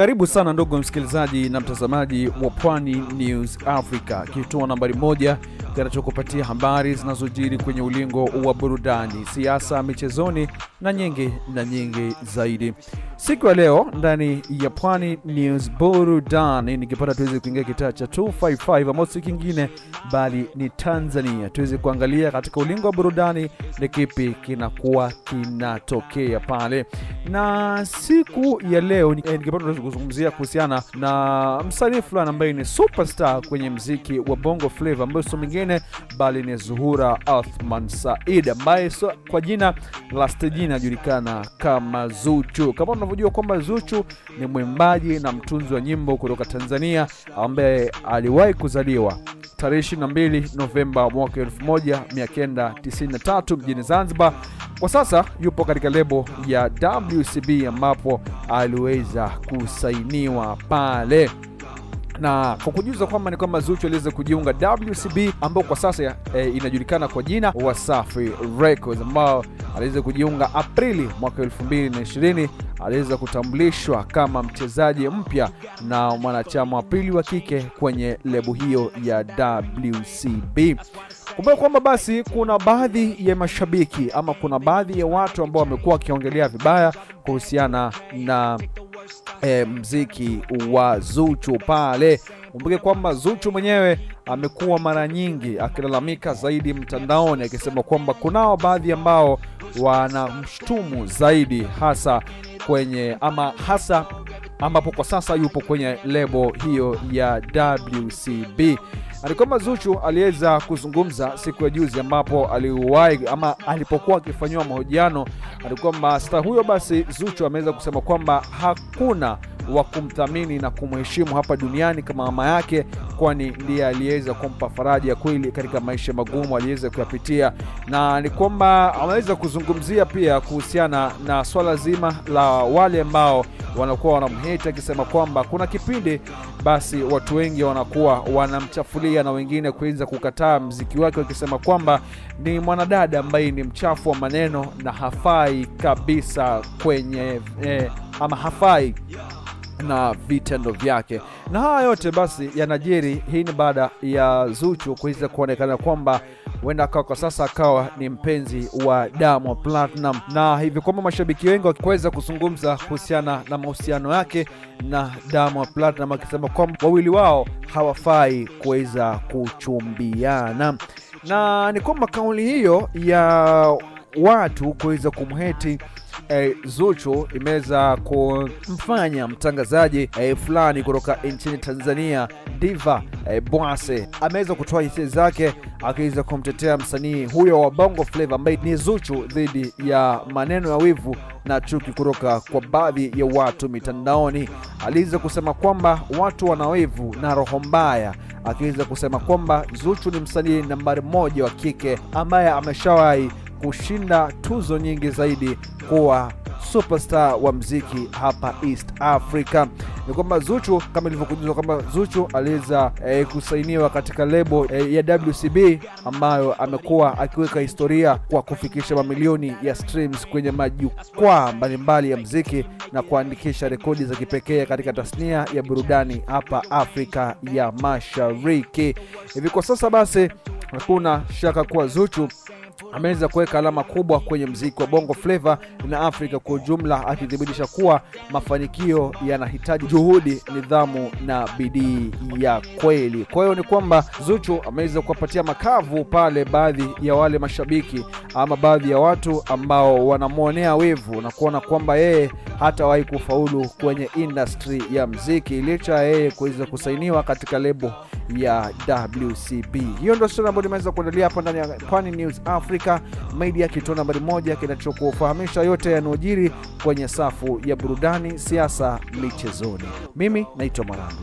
Karibu sana ndugu msikilizaji na mtazamaji wa Pwani News Africa, kituo nambari 1 kinachokupatia habari zinazojiri kwenye ulingo wa burudani, siasa, michezoni na nyingi zaidi. Siku ya leo ndani ya Pwani News Burudani nikipata tuweze kuingia kitaa cha 255 ambacho si kingine bali ni Tanzania. Tuweze kuangalia katika ulingo wa burudani ni kipi kinakuwa kinatokea pale. Na siku ya leo nikipata tuweze kuzungumzia kuhusiana na msanii fulani ambaye ni superstar kwenye muziki wa Bongo Flava, ambaye sio mwingine bali ni Zuhura Othman Said, ambaye kwa jina la stage anajulikana kama Zuchu. Kama unavyojua kwamba Zuchu ni mwimbaji na mtunzi wa nyimbo kutoka Tanzania ambaye aliwahi kuzaliwa tarehe 22 Novemba mwaka 1993 mjini Zanzibar. Kwa sasa yupo katika lebo ya WCB ambapo aliweza kusainiwa pale. Na kwa kujuza kwamba ni kwamba Zuchu aliweza kujiunga WCB ambao kwa sasa inajulikana kwa jina Wasafi Records, ambao aliweza kujiunga Aprili mwaka 2020. Aliweza kutambulishwa kama mchezaji mpya na mwanachama wa pili wa kike kwenye lebo hiyo ya WCB. Kumbuka kwamba basi kuna baadhi ya mashabiki ama kuna baadhi ya watu ambao wamekuwa wakiongelea vibaya kuhusiana na muziki wa Zuchu pale. Kumbuke kwamba Zuchu mwenyewe amekuwa mara nyingi akilalamika zaidi mtandaoni akisema kwamba kunao baadhi ambao wanamshtumu zaidi hasa ambapo kwa sasa yupo kwenye lebo hiyo ya WCB. Alikwamba Zuchu aliweza kuzungumza siku ya juzi ambapo alipokuwa akifanywa mahojiano. Alikwamba star huyo basi Zuchu ameweza kusema kwamba hakuna wa kumthamini na kumheshimu hapa duniani kama mama yake, kwani ndiye aliweza kumpa faraja kweli katika maisha magumu aliweza kuyapitia. Na ni kwamba ameweza kuzungumzia pia kuhusiana na swala zima la wale ambao wanakuwa wanamhate, akisema kwamba kuna kipindi basi watu wengi wanakuwa wanamchafulia na wengine kuanza kukataa muziki wake, wakisema kwamba ni mwanadada ambaye ni mchafu wa maneno na hafai kabisa kwenye hafai na vitendo vyake. Na haya yote basi yanajiri, hii ni baada ya Zuchu kuweza kuonekana kwamba huenda kwa sasa akawa ni mpenzi wa Diamond Platnumz, na hivi kwamba mashabiki wengi wakiweza kuzungumza kuhusiana na mahusiano yake na Diamond Platnumz, akisema kwamba wawili wao hawafai kuweza kuchumbiana. Na ni kwamba kauli hiyo ya watu kuweza kumheti Zuchu imeweza kumfanya mtangazaji fulani kutoka nchini Tanzania, Diva Boase, ameweza kutoa hisia zake akiweza kumtetea msanii huyo wa Bongo Flava ambaye ni Zuchu dhidi ya maneno ya wivu na chuki kutoka kwa baadhi ya watu mitandaoni. Aliweza kusema kwamba watu wana wivu na roho mbaya, akiweza kusema kwamba Zuchu ni msanii nambari 1 wa kike ambaye ameshawahi kushinda tuzo nyingi zaidi kuwa superstar wa muziki hapa East Africa. Ni kwamba Zuchu, kama ilivyokujuza kwamba Zuchu aliweza kusainiwa katika lebo ya WCB ambayo amekuwa akiweka historia kwa kufikisha mamilioni ya streams kwenye majukwaa mbalimbali ya muziki na kuandikisha rekodi za kipekee katika tasnia ya burudani hapa Afrika ya Mashariki. Hivi kwa sasa basi hakuna shaka kuwa Zuchu ameweza kuweka alama kubwa kwenye muziki wa Bongo Flava na Afrika kwa ujumla, akithibitisha kuwa mafanikio yanahitaji juhudi, nidhamu na bidii ya kweli. Kwa hiyo ni kwamba Zuchu ameweza kuwapatia makavu pale baadhi ya wale mashabiki ama baadhi ya watu ambao wanamuonea wivu na kuona kwamba yeye hatawahi kufaulu kwenye industry ya muziki licha yeye kuweza kusainiwa katika lebo ya WCB. Hiyo ndio story ambayo nimeweza kuandalia hapa ndani ya Pwani News Africa Media, kituo nambari 1 kinachokufahamisha yote yanayojiri kwenye safu ya burudani, siasa, michezoni. Mimi naitwa Marandu.